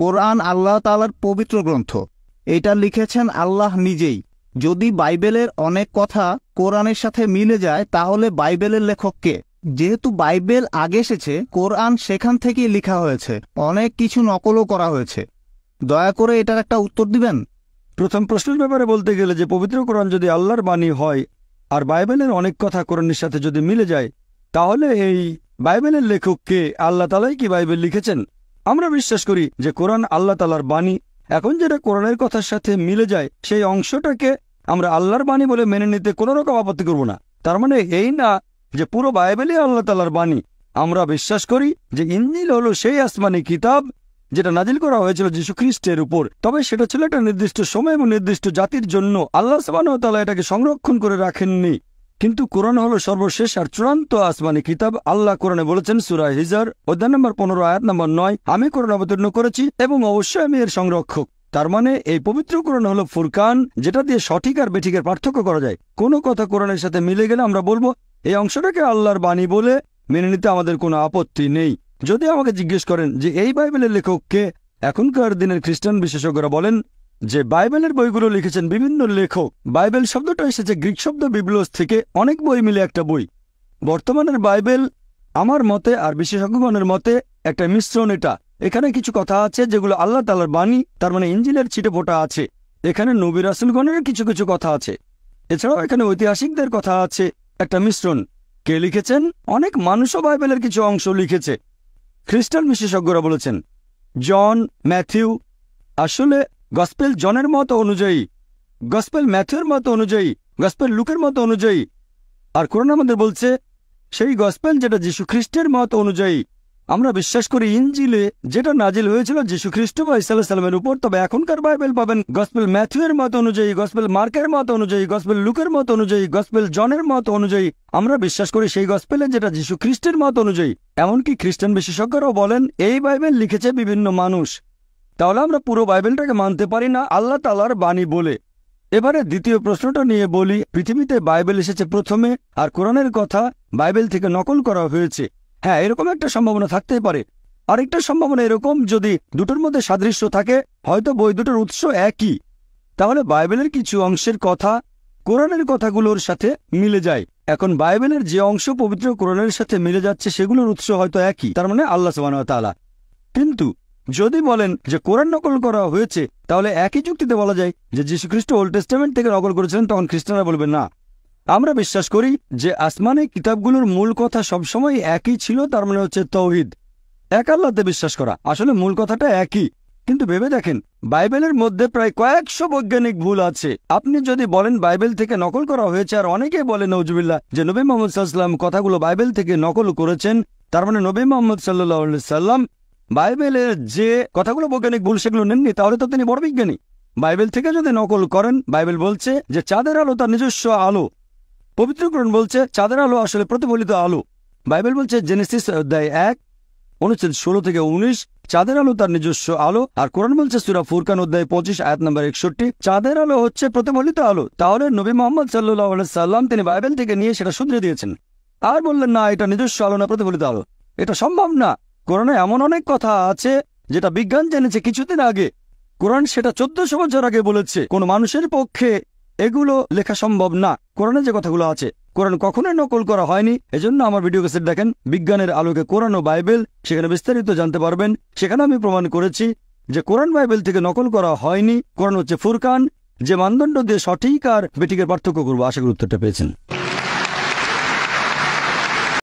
কোরআন আল্লাহ তাআলার পবিত্র গ্রন্থ। এটা লিখেছেন আল্লাহ নিজেই। যদি বাইবেলের অনেক কথা কোরআনের সাথে মিলে যায় তাহলে বাইবেলের লেখক কে? যেহেতু বাইবেল আগে এসেছে, কোরআন সেখান থেকেই লেখা হয়েছে, অনেক কিছু নকলও করা হয়েছে। দয়া করে এটার একটা উত্তর দিবেন। প্রথম প্রশ্নের ব্যাপারে বলতে গেলে যে পবিত্র কোরআন যদি আল্লাহর বাণী হয় আর বাইবেলের অনেক কথা কোরআনের সাথে যদি মিলে যায়, তাহলে এই বাইবেলের লেখককে আল্লাহ তাআলাই কি বাইবেল লিখেছেন? আমরা বিশ্বাস করি যে কোরআন আল্লাহ তাআলার বাণী। এখন যেটা কোরআনের কথার সাথে মিলে যায় সেই অংশটাকে আমরা আল্লাহর বাণী বলে মেনে নিতে কোনো রকম আপত্তি করব না। তার মানে এই না যে পুরো বাইবেলই আল্লাহ তাআলার বাণী। আমরা বিশ্বাস করি যে ইনজিল হলো সেই আসমানি কিতাব যেটা নাজিল করা হয়েছিল যীশু খ্রিস্টের উপর। তবে সেটা ছিল একটা নির্দিষ্ট সময় এবং নির্দিষ্ট জাতির জন্য। আল্লাহ সুবহানাহু ওয়া তাআলা এটাকে সংরক্ষণ করে রাখেননি। কিন্তু কোরআন হলো সর্বশেষ আর চূড়ান্ত আসমানি কিতাব। আল্লাহ কোরআনে বলেছেন সূরা হিজর অধ্যায় নম্বর 15 আয়াত নম্বর 9, আমি কোরআন অবতীর্ণ করেছি এবং অবশ্যই আমি এর সংরক্ষক। তার মানে এই পবিত্র কোরআন হলো ফুরকান, যেটা দিয়ে সঠিক আর বেঠিকের পার্থক্য করা যায়। কোনো কথা কোরআনের সাথে মিলে গেলে আমরা বলবো এই অংশটাকে আল্লাহর বাণী বলে মেনে নিতে আমাদের কোনো আপত্তি নেই। যদি আমাকে জিজ্ঞেস করেন যে এই বাইবেলের লেখক কে, এখনকার দিনের খ্রিস্টান বিশেষজ্ঞরা বলেন যে বাইবেলের বইগুলো লিখেছেন বিভিন্ন লেখক। বাইবেল শব্দটা এসেছে গ্রিক শব্দ বিবলোস থেকে, অনেক বই মিলে একটা বই। বর্তমানের বাইবেল আমার মতে আর বিশেষজ্ঞগণের মতে একটা মিশ্রণ। এখানে কিছু কথা আছে যেগুলো আল্লাহ তাআলার বাণী, তার মানে ইনজিলের ছিটেফোঁটা আছে। এখানে নবী রাসূলগণের কিছু কিছু কথা আছে। এছাড়াও এখানে ঐতিহাসিকদের কথা আছে, একটা মিশ্রণ। কে লিখেছেন? অনেক মানুষও বাইবেলের কিছু অংশ লিখেছে। খ্রিস্টান বিশেষজ্ঞরা বলেছেন জন, ম্যাথিউ। আসলে গসপেল জনের মত অনুযায়ী, গসপেল ম্যাথিউর মত অনুযায়ী, গসপেল লুকের মত অনুযায়ী, আর কোরআন আমাদের বলছে সেই গসপেল যেটা যীশু খ্রিস্টের মত অনুযায়ী। আমরা বিশ্বাস করি ইনজিলে যেটা নাজিল হয়েছিল যীশু খ্রিস্ট বা ঈসা আলাইহিস সালামের উপর। তবে এখনকার বাইবেল পাবেন গসপেল ম্যাথিউয়ের মত অনুযায়ী, গসপেল মার্কের মত অনুযায়ী, গসপেল লুকের মত অনুযায়ী, গসপেল জনের মত অনুযায়ী। আমরা বিশ্বাস করি সেই গসপেলে যেটা যীশু খ্রিস্টের মত অনুযায়ী। এমনকি খ্রিস্টান বিশেষজ্ঞরাও বলেন এই বাইবেল লিখেছে বিভিন্ন মানুষ। তাহলে আমরা পুরো বাইবেলটাকে মানতে পারি না আল্লাহ তাআলার বাণী বলে। এবারে দ্বিতীয় প্রশ্নটা নিয়ে বলি। পৃথিবীতে বাইবেল এসেছে প্রথমে আর কোরআনের কথা বাইবেল থেকে নকল করা হয়েছে। হ্যাঁ, এরকম একটা সম্ভাবনা থাকতেই পারে। আরেকটা সম্ভাবনা এরকম, যদি দুটোর মধ্যে সাদৃশ্য থাকে, হয়তো বই দুটোর উৎস একই, তাহলে বাইবেলের কিছু অংশের কথা কোরআনের কথাগুলোর সাথে মিলে যায়। এখন বাইবেলের যে অংশ পবিত্র কোরআনের সাথে মিলে যাচ্ছে সেগুলোর উৎস হয়তো একই, তার মানে আল্লাহ সুবহানাহু ওয়া তাআলা। কিন্তু যদি বলেন যে কোরআন নকল করা হয়েছে, তাহলে একই যুক্তিতে বলা যায় যে যীশু খ্রিস্ট ওল্ড টেস্টামেন্ট থেকে নকল করেছিলেন। তখন খ্রিস্টানরা বলবে না। আমরা বিশ্বাস করি যে আসমানি কিতাবগুলোর মূল কথা সবসময় একই ছিল, তার মানে হচ্ছে তাওহীদ, এক আল্লাহতে বিশ্বাস করা। আসলে মূল কথাটা একই। কিন্তু ভেবে দেখেন, বাইবেলের মধ্যে প্রায় কয়েকশো বৈজ্ঞানিক ভুল আছে। আপনি যদি বলেন বাইবেল থেকে নকল করা হয়েছে, আর অনেকেই বলে নওজুবিল্লাহ যে নবী মুহাম্মদ সাল্লাল্লাহু আলাইহি ওয়াসাল্লাম কথাগুলো বাইবেল থেকে নকল করেছেন, তার মানে নবী মুহাম্মদ সাল্লাল্লাহু আলাইহি ওয়াসাল্লাম বাইবেলের যে কথাগুলো বৈজ্ঞানিক ভুল সেগুলো নেননি, তাহলে তো তিনি বড় বিজ্ঞানী। বাইবেল থেকে যদি নকল করেন, বাইবেল বলছে যে চাঁদের আলো তার নিজস্ব আলো। পবিত্র কোরআন বলছে চাঁদের আলো আসলে প্রতিফলিত আলো। বাইবেল বলছে জেনেসিস অধ্যায় 1 অনুচ্ছেদ 16 থেকে 19 চাঁদের আলো তার নিজস্ব আলো। আর কোরআন বলছে সূরা ফুরকান অধ্যায় 25 আয়াত নম্বর 61 চাঁদের আলো হচ্ছে প্রতিফলিত আলো। তাহলে নবী মুহাম্মদ সাল্লাল্লাহু আলাইহি সাল্লাম তিনি বাইবেল থেকে নিয়ে সেটা শুধরে দিয়েছেন, আর বললেন না এটা নিজস্ব আলো না প্রতিফলিত আলো। এটা সম্ভব না। কোরআনে এমন অনেক কথা আছে যেটা বিজ্ঞান জেনেছে কিছুদিন আগে। কোরআন সেটা 1400 বছর আগে বলেছে। কোন মানুষের পক্ষে এগুলো লেখা সম্ভব না। কোরআনে যে কথাগুলো আছে, কোরআন কখনোই নকল করা হয়নি। এজন্য আমার ভিডিও ক্যাসেট দেখেন বিজ্ঞানের আলোকে কোরআন ও বাইবেল, সেখানে বিস্তারিত জানতে পারবেন। সেখানে আমি প্রমাণ করেছি যে কোরআন বাইবেল থেকে নকল করা হয়নি। কোরআন হচ্ছে ফুরকান, যে মানদণ্ড দিয়ে সঠিক আর বেঠিকের পার্থক্য করবো। আশা করি উত্তরটা পেয়েছেন।